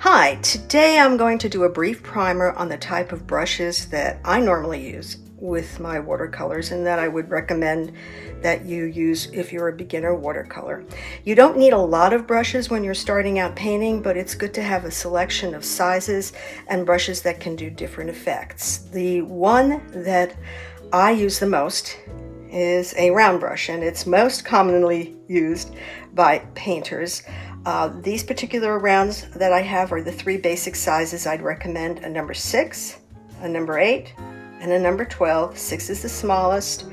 Hi, today I'm going to do a brief primer on the type of brushes that I normally use with my watercolors and that I would recommend that you use if you're a beginner watercolor. You don't need a lot of brushes when you're starting out painting, but it's good to have a selection of sizes and brushes that can do different effects. The one that I use the most is a round brush, and it's most commonly used by painters. These particular rounds that I have are the three basic sizes I'd recommend: a number 6, a number 8, and a number 12. 6 is the smallest,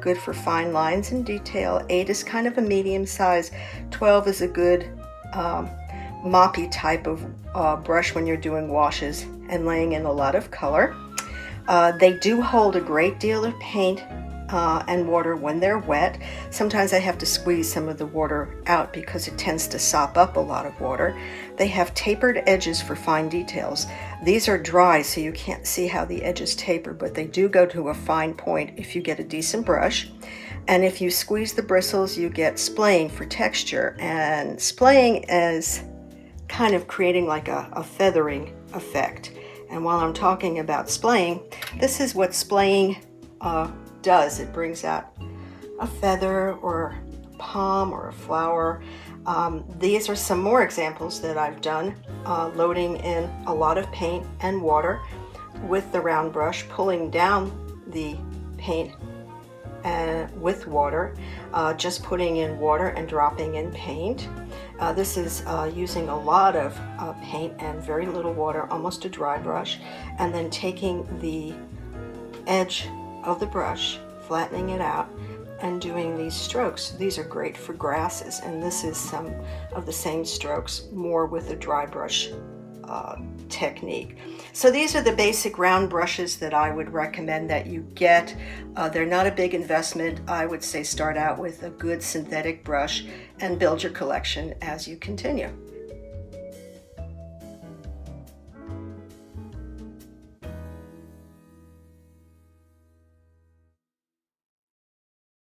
good for fine lines and detail. 8 is kind of a medium size. 12 is a good moppy type of brush when you're doing washes and laying in a lot of color. They do hold a great deal of paint and water when they're wet. Sometimes I have to squeeze some of the water out because it tends to sop up a lot of water. They have tapered edges for fine details. These are dry, so you can't see how the edges taper, but they do go to a fine point if you get a decent brush. And if you squeeze the bristles, you get splaying for texture. And splaying is kind of creating like a feathering effect. And while I'm talking about splaying, this is what splaying does. It brings out a feather or a palm or a flower. These are some more examples that I've done, loading in a lot of paint and water with the round brush, pulling down the paint with water, just putting in water and dropping in paint. This is using a lot of paint and very little water, almost a dry brush, and then taking the edge of the brush, flattening it out, and doing these strokes. These are great for grasses, and this is some of the same strokes, more with a dry brush technique. So these are the basic round brushes that I would recommend that you get. They're not a big investment. I would say start out with a good synthetic brush and build your collection as you continue.